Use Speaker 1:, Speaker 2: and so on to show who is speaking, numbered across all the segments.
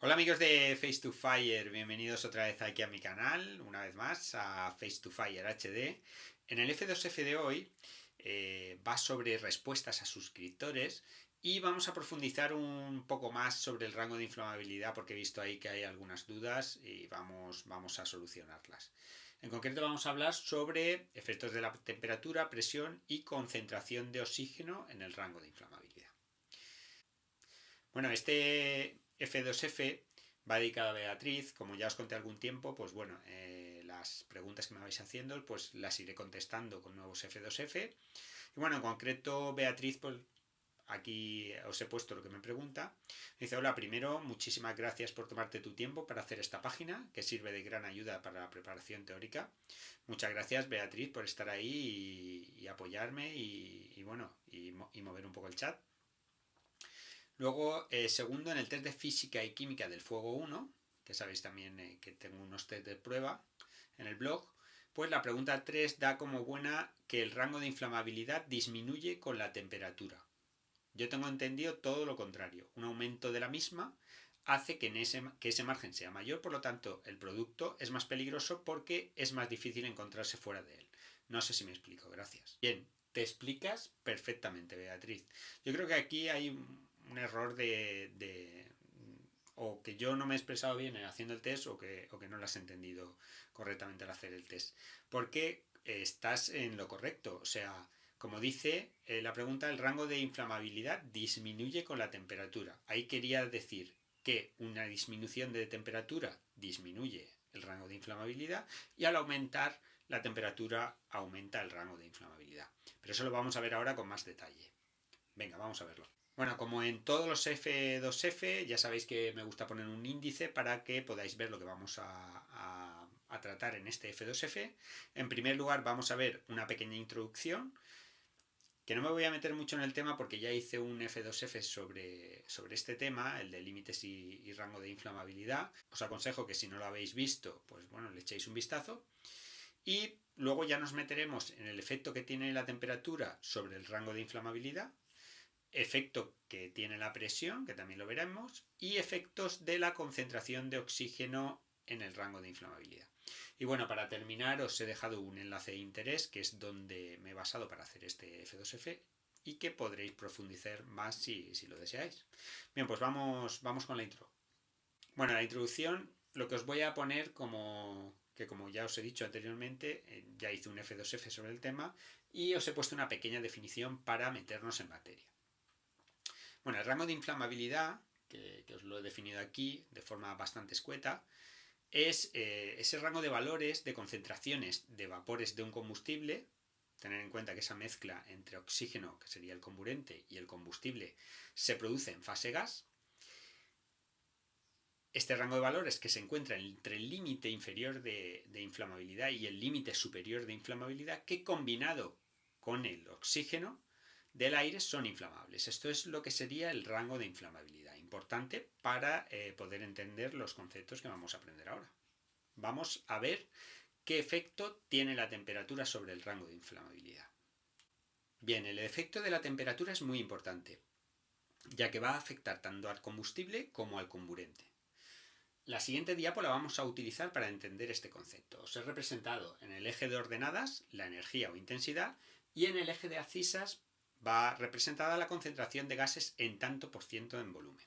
Speaker 1: Hola amigos de Face to Fire, bienvenidos otra vez aquí a mi canal, una vez más a Face to Fire HD. En el F2F de hoy va sobre respuestas a suscriptores y vamos a profundizar un poco más sobre el rango de inflamabilidad porque he visto ahí que hay algunas dudas y vamos a solucionarlas. En concreto vamos a hablar sobre efectos de la temperatura, presión y concentración de oxígeno en el rango de inflamabilidad. Bueno, este F2F va dedicado a Beatriz. Como ya os conté algún tiempo, pues bueno, las preguntas que me vais haciendo, pues las iré contestando con nuevos F2F. Y bueno, en concreto, Beatriz, pues aquí os he puesto lo que me pregunta. Dice: hola, primero, muchísimas gracias por tomarte tu tiempo para hacer esta página, que sirve de gran ayuda para la preparación teórica. Muchas gracias, Beatriz, por estar ahí y apoyarme y mover un poco el chat. Luego, segundo, en el test de física y química del fuego 1, que sabéis también que tengo unos test de prueba en el blog, pues la pregunta 3 da como buena que el rango de inflamabilidad disminuye con la temperatura. Yo tengo entendido todo lo contrario. Un aumento de la misma hace que ese margen sea mayor, por lo tanto el producto es más peligroso porque es más difícil encontrarse fuera de él. No sé si me explico, gracias. Bien, te explicas perfectamente, Beatriz. Yo creo que aquí hay un error o que yo no me he expresado bien haciendo el test o que no lo has entendido correctamente al hacer el test. Porque estás en lo correcto. O sea, como dice la pregunta, el rango de inflamabilidad disminuye con la temperatura. Ahí quería decir que una disminución de temperatura disminuye el rango de inflamabilidad y al aumentar la temperatura aumenta el rango de inflamabilidad. Pero eso lo vamos a ver ahora con más detalle. Venga, vamos a verlo. Bueno, como en todos los F2F, ya sabéis que me gusta poner un índice para que podáis ver lo que vamos a tratar en este F2F. En primer lugar, vamos a ver una pequeña introducción, que no me voy a meter mucho en el tema porque ya hice un F2F sobre este tema, el de límites y rango de inflamabilidad. Os aconsejo que si no lo habéis visto, pues bueno, le echéis un vistazo. Y luego ya nos meteremos en el efecto que tiene la temperatura sobre el rango de inflamabilidad, efecto que tiene la presión, que también lo veremos, y efectos de la concentración de oxígeno en el rango de inflamabilidad. Y bueno, para terminar os he dejado un enlace de interés, que es donde me he basado para hacer este F2F y que podréis profundizar más si lo deseáis. Bien, pues vamos con la intro. Bueno, la introducción, lo que os voy a poner como ya os he dicho anteriormente, ya hice un F2F sobre el tema y os he puesto una pequeña definición para meternos en materia. Bueno, el rango de inflamabilidad, que os lo he definido aquí de forma bastante escueta, es ese rango de valores de concentraciones de vapores de un combustible. Tener en cuenta que esa mezcla entre oxígeno, que sería el comburente, y el combustible se produce en fase gas. Este rango de valores que se encuentra entre el límite inferior de inflamabilidad y el límite superior de inflamabilidad, que combinado con el oxígeno del aire son inflamables. Esto es lo que sería el rango de inflamabilidad, importante para poder entender los conceptos que vamos a aprender ahora. Vamos a ver qué efecto tiene la temperatura sobre el rango de inflamabilidad. Bien, el efecto de la temperatura es muy importante, ya que va a afectar tanto al combustible como al comburente. La siguiente diapo la vamos a utilizar para entender este concepto. Os he representado en el eje de ordenadas la energía o intensidad y en el eje de abscisas va representada la concentración de gases en tanto por ciento en volumen.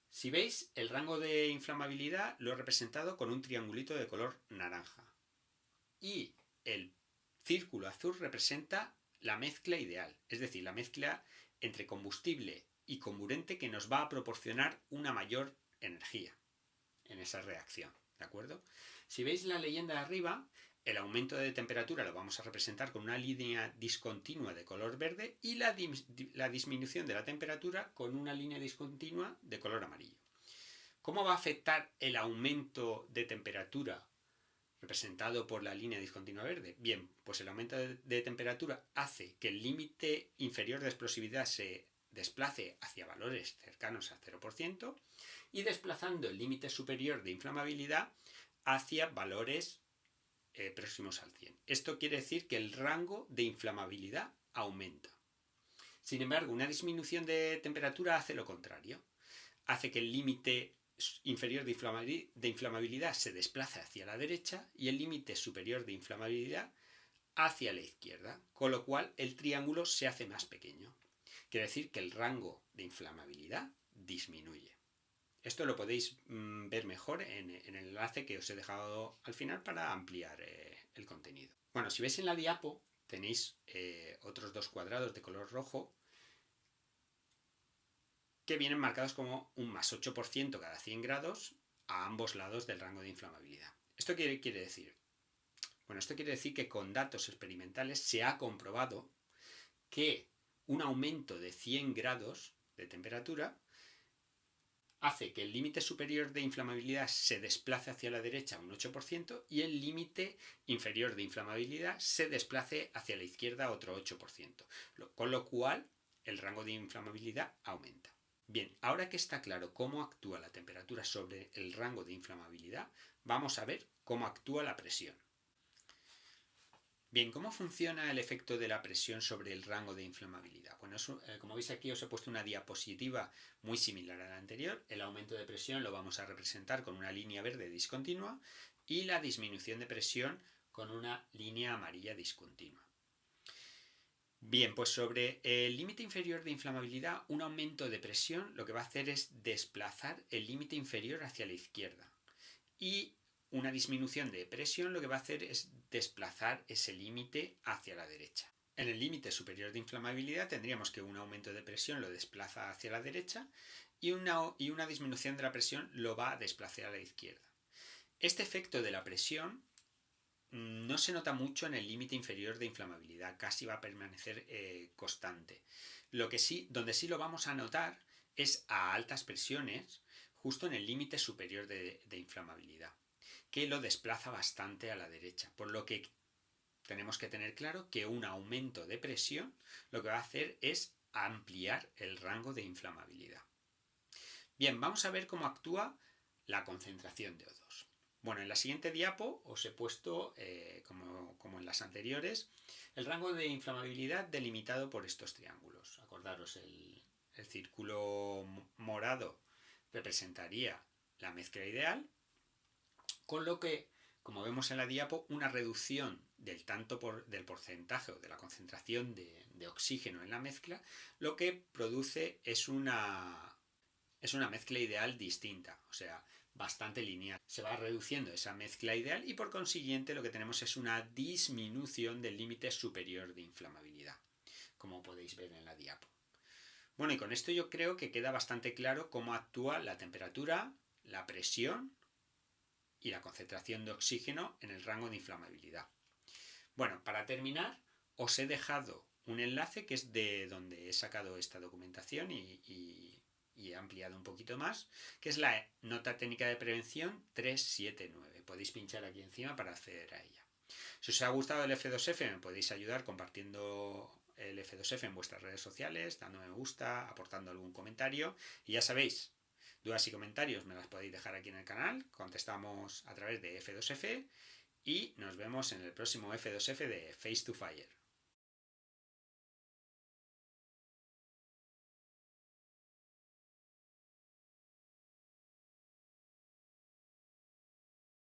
Speaker 1: Si veis, el rango de inflamabilidad lo he representado con un triangulito de color naranja. Y el círculo azul representa la mezcla ideal, es decir, la mezcla entre combustible y comburente que nos va a proporcionar una mayor energía en esa reacción, ¿de acuerdo? Si veis la leyenda de arriba, el aumento de temperatura lo vamos a representar con una línea discontinua de color verde y la disminución de la temperatura con una línea discontinua de color amarillo. ¿Cómo va a afectar el aumento de temperatura representado por la línea discontinua verde? Bien, pues el aumento de temperatura hace que el límite inferior de explosividad se desplace hacia valores cercanos al 0% y desplazando el límite superior de inflamabilidad hacia valores próximos al 100. Esto quiere decir que el rango de inflamabilidad aumenta. Sin embargo, una disminución de temperatura hace lo contrario. Hace que el límite inferior de inflamabilidad se desplaza hacia la derecha y el límite superior de inflamabilidad hacia la izquierda, con lo cual el triángulo se hace más pequeño. Quiere decir que el rango de inflamabilidad disminuye. Esto lo podéis ver mejor en el enlace que os he dejado al final para ampliar el contenido. Bueno, si veis en la diapo tenéis otros dos cuadrados de color rojo que vienen marcados como un más 8% cada 100 grados a ambos lados del rango de inflamabilidad. ¿Esto qué quiere decir? Bueno, esto quiere decir que con datos experimentales se ha comprobado que un aumento de 100 grados de temperatura hace que el límite superior de inflamabilidad se desplace hacia la derecha un 8% y el límite inferior de inflamabilidad se desplace hacia la izquierda otro 8%, con lo cual el rango de inflamabilidad aumenta. Bien, ahora que está claro cómo actúa la temperatura sobre el rango de inflamabilidad, vamos a ver cómo actúa la presión. Bien, ¿cómo funciona el efecto de la presión sobre el rango de inflamabilidad? Bueno, como veis aquí os he puesto una diapositiva muy similar a la anterior. El aumento de presión lo vamos a representar con una línea verde discontinua y la disminución de presión con una línea amarilla discontinua. Bien, pues sobre el límite inferior de inflamabilidad, un aumento de presión lo que va a hacer es desplazar el límite inferior hacia la izquierda. Y una disminución de presión lo que va a hacer es desplazar ese límite hacia la derecha. En el límite superior de inflamabilidad tendríamos que un aumento de presión lo desplaza hacia la derecha y una disminución de la presión lo va a desplazar a la izquierda. Este efecto de la presión no se nota mucho en el límite inferior de inflamabilidad, casi va a permanecer constante. Donde sí lo vamos a notar es a altas presiones, justo en el límite superior de inflamabilidad, que lo desplaza bastante a la derecha, por lo que tenemos que tener claro que un aumento de presión lo que va a hacer es ampliar el rango de inflamabilidad. Bien, vamos a ver cómo actúa la concentración de O2. Bueno, en la siguiente diapo os he puesto, como en las anteriores, el rango de inflamabilidad delimitado por estos triángulos. Acordaros, el círculo morado representaría la mezcla ideal, con lo que, como vemos en la diapo, una reducción del porcentaje o de la concentración de oxígeno en la mezcla, lo que produce es una mezcla ideal distinta, o sea, bastante lineal. Se va reduciendo esa mezcla ideal y por consiguiente lo que tenemos es una disminución del límite superior de inflamabilidad, como podéis ver en la diapo. Bueno, y con esto yo creo que queda bastante claro cómo actúa la temperatura, la presión y la concentración de oxígeno en el rango de inflamabilidad. Bueno, para terminar, os he dejado un enlace que es de donde he sacado esta documentación y he ampliado un poquito más, que es la nota técnica de prevención 379. Podéis pinchar aquí encima para acceder a ella. Si os ha gustado el F2F, me podéis ayudar compartiendo el F2F en vuestras redes sociales, dando me gusta, aportando algún comentario. Y ya sabéis, dudas y comentarios me las podéis dejar aquí en el canal, contestamos a través de F2F y nos vemos en el próximo F2F de Face to Fire.